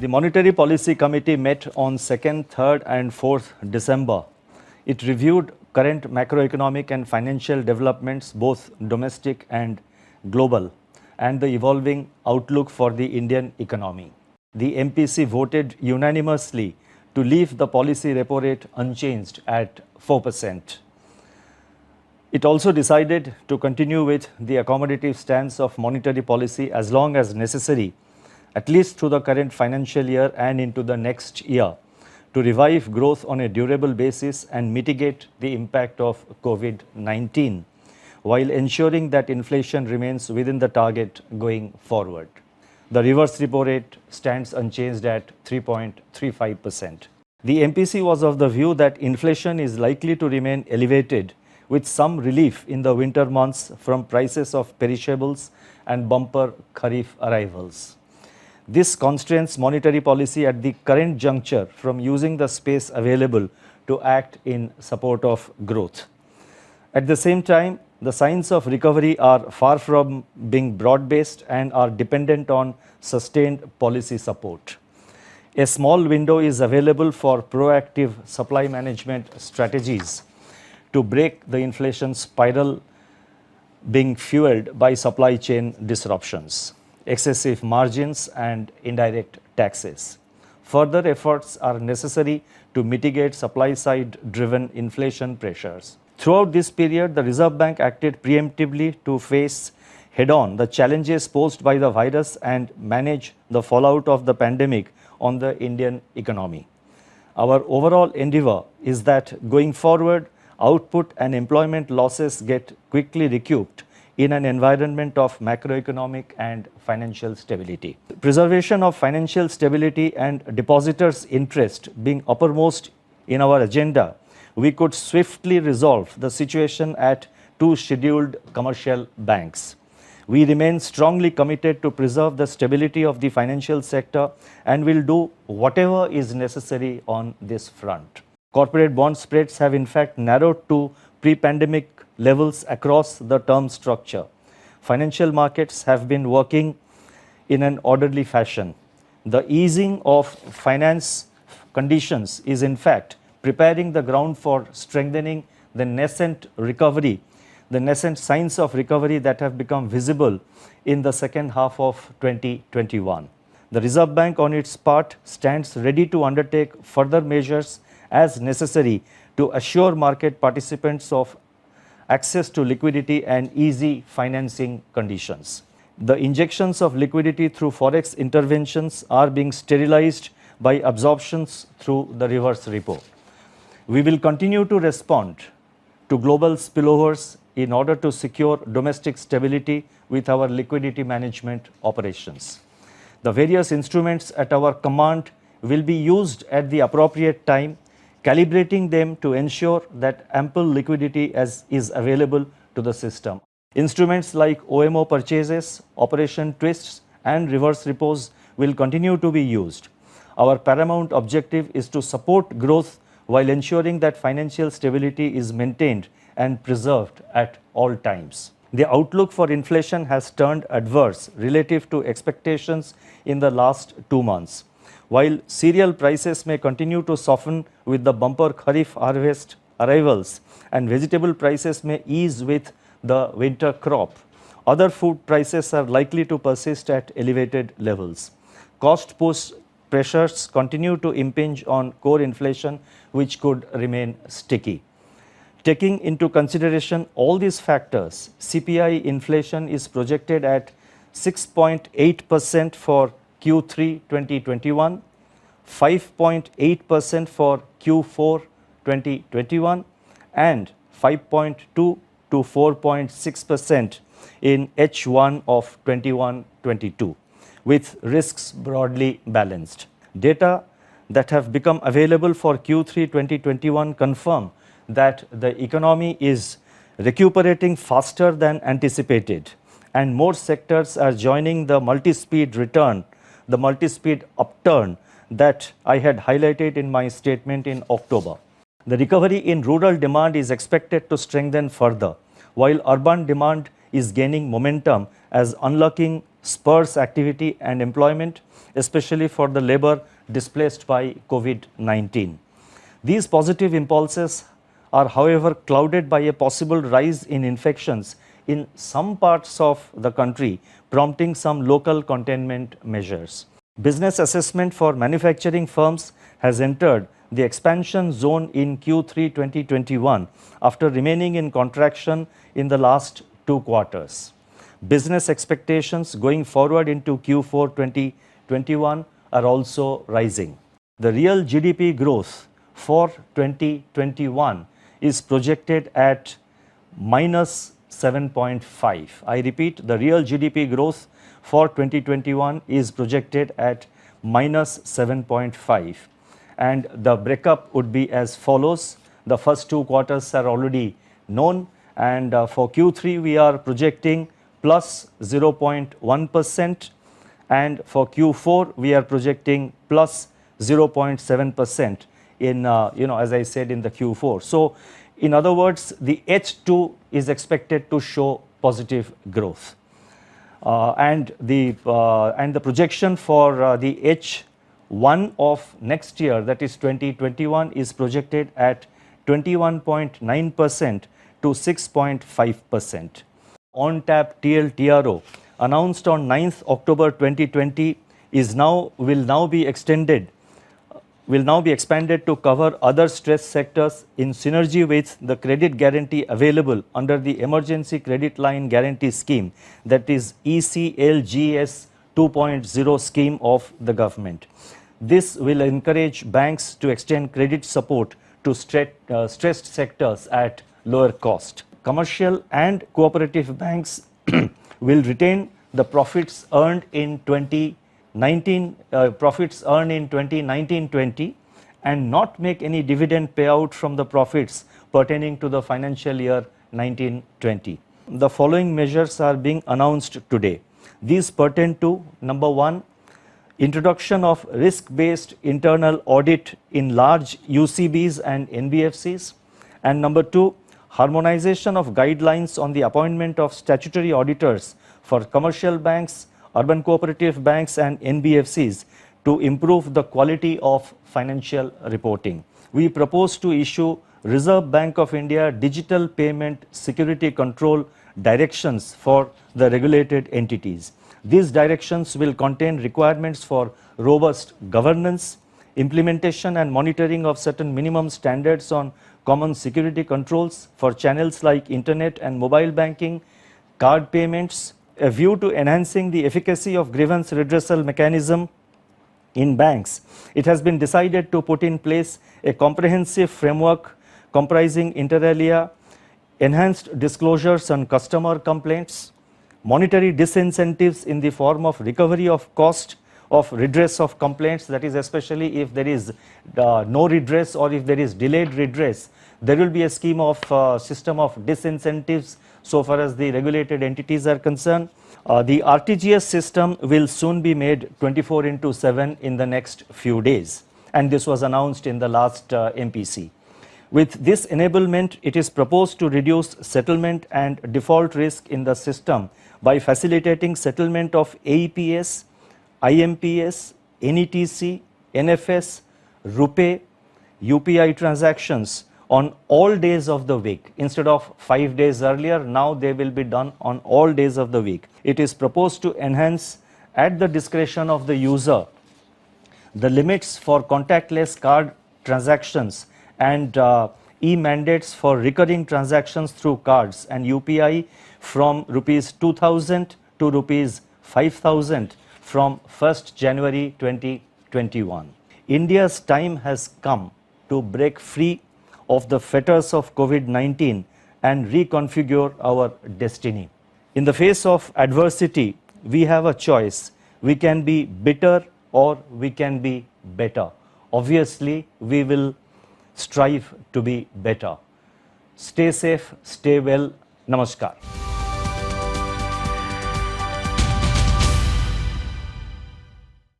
The Monetary Policy Committee met on 2nd, 3rd and 4th December. It reviewed current macroeconomic and financial developments, both domestic and global, and the evolving outlook for the Indian economy. The MPC voted unanimously to leave the policy repo rate unchanged at 4%. It also decided to continue with the accommodative stance of monetary policy as long as necessary, at least through the current financial year and into the next year, to revive growth on a durable basis and mitigate the impact of COVID-19, while ensuring that inflation remains within the target going forward. The reverse repo rate stands unchanged at 3.35%. The MPC was of the view that inflation is likely to remain elevated, with some relief in the winter months from prices of perishables and bumper Kharif arrivals. This constrains monetary policy at the current juncture from using the space available to act in support of growth. At the same time, the signs of recovery are far from being broad-based and are dependent on sustained policy support. A small window is available for proactive supply management strategies to break the inflation spiral being fueled by supply chain disruptions, excessive margins and indirect taxes. Further efforts are necessary to mitigate supply-side driven inflation pressures. Throughout this period, the Reserve Bank acted preemptively to face head-on the challenges posed by the virus and manage the fallout of the pandemic on the Indian economy. Our overall endeavor is that going forward, output and employment losses get quickly recouped in an environment of macroeconomic and financial stability. Preservation of financial stability and depositors' interest being uppermost in our agenda, we could swiftly resolve the situation at two scheduled commercial banks. We remain strongly committed to preserve the stability of the financial sector and will do whatever is necessary on this front. Corporate bond spreads have in fact narrowed to pre-pandemic levels across the term structure. Financial markets have been working in an orderly fashion. The easing of finance conditions is in fact preparing the ground for strengthening the nascent signs of recovery that have become visible in the second half of 2021. The Reserve Bank on its part stands ready to undertake further measures as necessary to assure market participants of access to liquidity and easy financing conditions. The injections of liquidity through forex interventions are being sterilized by absorptions through the reverse repo. We will continue to respond to global spillovers in order to secure domestic stability with our liquidity management operations. The various instruments at our command will be used at the appropriate time, calibrating them to ensure that ample liquidity is available to the system. Instruments like OMO purchases, operation twists and reverse repos will continue to be used. Our paramount objective is to support growth while ensuring that financial stability is maintained and preserved at all times. The outlook for inflation has turned adverse relative to expectations in the last 2 months. While cereal prices may continue to soften with the bumper Kharif harvest arrivals and vegetable prices may ease with the winter crop, other food prices are likely to persist at elevated levels. Cost push pressures continue to impinge on core inflation, which could remain sticky. Taking into consideration all these factors, CPI inflation is projected at 6.8% for Q3 2021, 5.8% for Q4 2021 and 5.2 to 4.6% in H1 of 21-22, with risks broadly balanced. Data that have become available for Q3 2021 confirm that the economy is recuperating faster than anticipated and more sectors are joining the multi-speed upturn that I had highlighted in my statement in October. The recovery in rural demand is expected to strengthen further, while urban demand is gaining momentum as unlocking spurs activity and employment, especially for the labor displaced by COVID-19. These positive impulses are, however, clouded by a possible rise in infections in some parts of the country, prompting some local containment measures. Business assessment for manufacturing firms has entered the expansion zone in Q3 2021 after remaining in contraction in the last 2 quarters. Business expectations going forward into Q4 2021 are also rising. The real GDP growth for 2021 is projected at minus 7.5. I repeat, the real GDP growth for 2021 is projected at minus 7.5. And the breakup would be as follows. The first 2 quarters are already known, and for Q3 we are projecting plus 0.1%, and for Q4 we are projecting plus 0.7% in as I said, in the Q4. So in other words, the H2 is expected to show positive growth, and the projection for the H1 of next year, that is 2021, is projected at 21.9% to 6.5%. On-tap TLTRO announced on 9th October 2020 will now be expanded to cover other stressed sectors in synergy with the credit guarantee available under the Emergency Credit Line Guarantee Scheme, that is ECLGS 2.0 scheme of the government. This will encourage banks to extend credit support to stressed sectors at lower cost. Commercial and cooperative banks will retain the profits earned in 2019-20 and not make any dividend payout from the profits pertaining to the financial year 19-20. The following measures are being announced today. These pertain to: number 1, introduction of risk-based internal audit in large UCBs and NBFCs, and number 2, harmonization of guidelines on the appointment of statutory auditors for commercial banks, urban cooperative banks and NBFCs to improve the quality of financial reporting. We propose to issue Reserve Bank of India Digital Payment Security Control Directions for the regulated entities. These directions will contain requirements for robust governance, implementation and monitoring of certain minimum standards on common security controls for channels like internet and mobile banking, card payments, a view to enhancing the efficacy of grievance redressal mechanism in banks. It has been decided to put in place a comprehensive framework comprising inter alia enhanced disclosures on customer complaints, monetary disincentives in the form of recovery of cost of redress of complaints, that is especially if there is no redress or if there is delayed redress, there will be a scheme of system of disincentives so far as the regulated entities are concerned. The RTGS system will soon be made 24/7 in the next few days, and this was announced in the last MPC. With this enablement, it is proposed to reduce settlement and default risk in the system by facilitating settlement of AEPS, IMPS, NETC, NFS, RuPay, UPI transactions on all days of the week. Instead of 5 days earlier, now they will be done on all days of the week. It is proposed to enhance, at the discretion of the user, the limits for contactless card transactions and e-mandates for recurring transactions through cards and UPI from rupees 2,000 to rupees 5,000 from 1st January 2021. India's time has come to break free of the fetters of COVID-19 and reconfigure our destiny. In the face of adversity, we have a choice. We can be bitter or we can be better. Obviously, we will strive to be better. Stay safe, stay well. Namaskar.